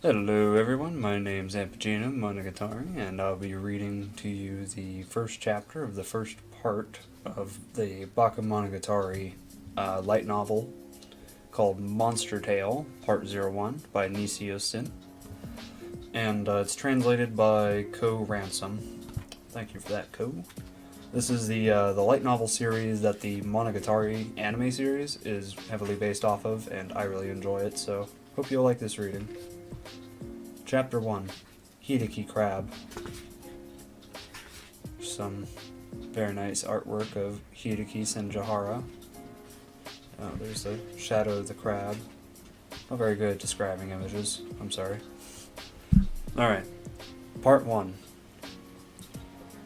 Hello everyone, my name's Pt01-Monogatari, and I'll be reading to you the first chapter of the first part of the BAKEMONOGATARI light novel called Monster Tale, Part 01 by Joesph, and it's translated by Co Ransom. Thank you for that, Co. This is the light novel series that the Monogatari anime series is heavily based off of, and I really enjoy it, so hope you'll like this reading. Chapter 1, Hideki Crab. Some very nice artwork of Hideki Senjihara. Oh, there's the shadow of the crab. Not very good at describing images, I'm sorry. Alright, Part 1.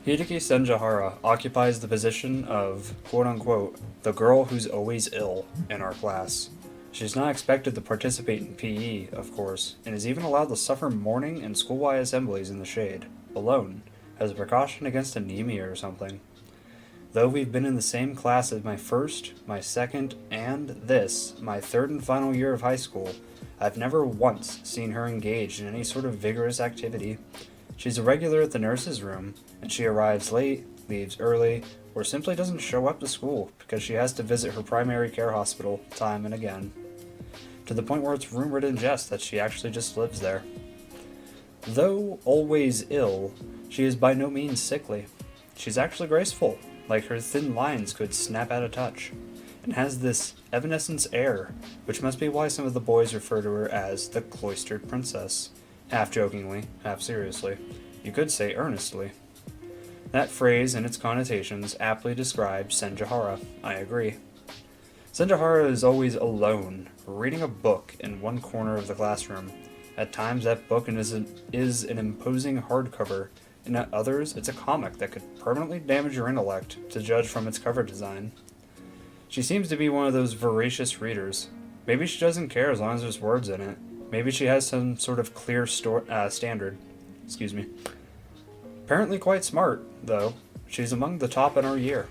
Hideki Senjihara occupies the position of, quote-unquote, the girl who's always ill in our class. She's not expected to participate in PE, of course, and is even allowed to suffer morning and school-wide assemblies in the shade, alone, as a precaution against anemia or something. Though we've been in the same class as my first, my second, and my third and final year of high school, I've never once seen her engaged in any sort of vigorous activity. She's a regular at the nurse's room, and she arrives late, leaves early, or simply doesn't show up to school because she has to visit her primary care hospital time and again, to the point where it's rumored in jest that she actually just lives there. Though always ill, she is by no means sickly. She's actually graceful, like her thin lines could snap at a touch, and has this evanescence air, which must be why some of the boys refer to her as the cloistered princess, half jokingly, half seriously, you could say earnestly. That phrase and its connotations aptly describe Senjihara, I agree. Senjihara is always alone, reading a book in one corner of the classroom. At times that book is an imposing hardcover, and at others it's a comic that could permanently damage your intellect, to judge from its cover design. She seems to be one of those voracious readers. Maybe she doesn't care as long as there's words in it. Maybe she has some sort of clear standard. Apparently quite smart, though. She's among the top in our year.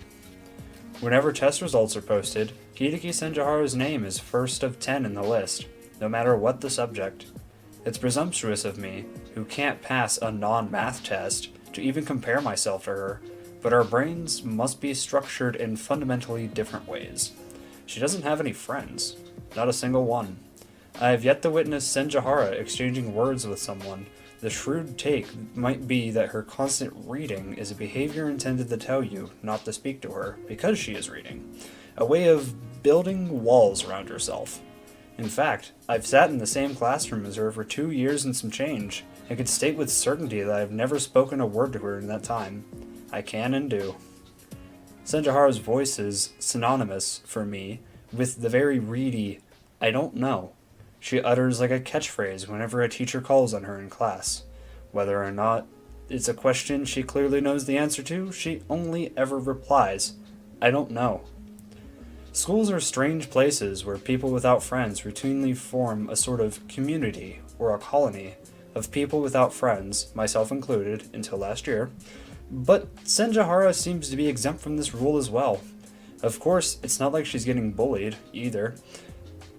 Whenever test results are posted, Hideki Senjihara's name is first of 10 in the list, no matter what the subject. It's presumptuous of me, who can't pass a non-math test, to even compare myself to her, but our brains must be structured in fundamentally different ways. She doesn't have any friends. Not a single one. I have yet to witness Senjihara exchanging words with someone. The shrewd take might be that her constant reading is a behavior intended to tell you not to speak to her because she is reading, a way of building walls around herself. In fact, I've sat in the same classroom as her for 2 years and some change, and can state with certainty that I've never spoken a word to her in that time. I can and do. Senjihara's voice is synonymous, for me, with the very reedy, I don't know. She utters like a catchphrase whenever a teacher calls on her in class. Whether or not it's a question she clearly knows the answer to, she only ever replies, I don't know. Schools are strange places where people without friends routinely form a sort of community, or a colony, of people without friends, myself included, until last year. But Senjihara seems to be exempt from this rule as well. Of course, it's not like she's getting bullied, either.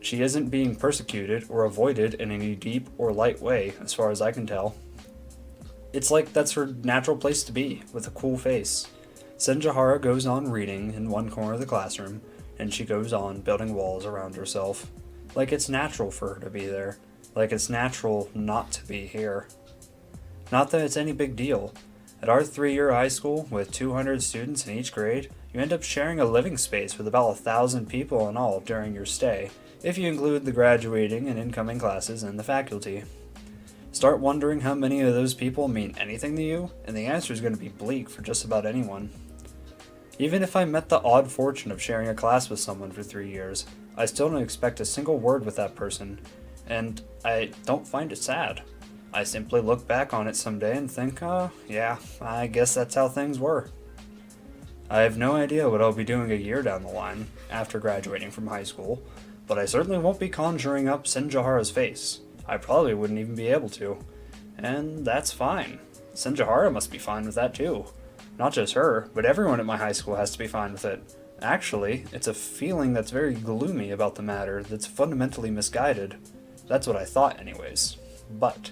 She isn't being persecuted or avoided in any deep or light way, as far as I can tell. It's like that's her natural place to be, with a cool face. Senjihara goes on reading in one corner of the classroom, and she goes on building walls around herself. Like it's natural for her to be there. Like it's natural not to be here. Not that it's any big deal. At our 3-year high school, with 200 students in each grade, you end up sharing a living space with about 1,000 people in all during your stay, if you include the graduating and incoming classes and the faculty. Start wondering how many of those people mean anything to you, and the answer is going to be bleak for just about anyone. Even if I met the odd fortune of sharing a class with someone for 3 years, I still don't expect a single word with that person, and I don't find it sad. I simply look back on it someday and think, oh, yeah, I guess that's how things were. I have no idea what I'll be doing a year down the line, after graduating from high school, but I certainly won't be conjuring up Senjihara's face. I probably wouldn't even be able to. And that's fine. Senjihara must be fine with that too. Not just her, but everyone at my high school has to be fine with it. Actually, it's a feeling that's very gloomy about the matter that's fundamentally misguided. That's what I thought anyways. But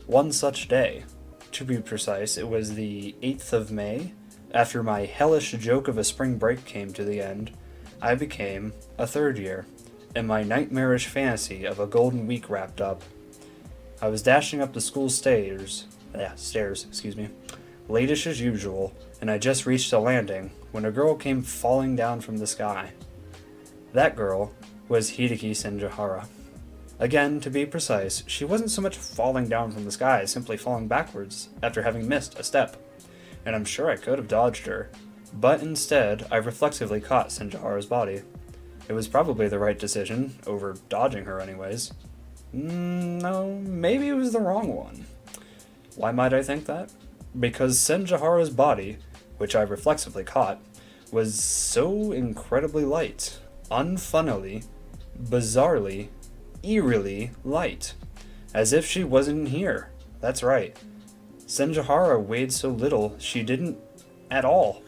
one such day, to be precise, it was the 8th of May, after my hellish joke of a spring break came to the end, I became a third year, and my nightmarish fantasy of a golden week wrapped up. I was dashing up the school stairs, latish as usual, and I just reached a landing when a girl came falling down from the sky. That girl was Hideki Senjihara. Again, to be precise, she wasn't so much falling down from the sky as simply falling backwards after having missed a step, and I'm sure I could have dodged her, but instead I reflexively caught Senjihara's body. It was probably the right decision, over dodging her anyways. No, maybe it was the wrong one. Why might I think that? Because Senjihara's body, which I reflexively caught, was so incredibly light, unfunnily, bizarrely, eerily light. As if she wasn't here. That's right. Senjihara weighed so little she didn't at all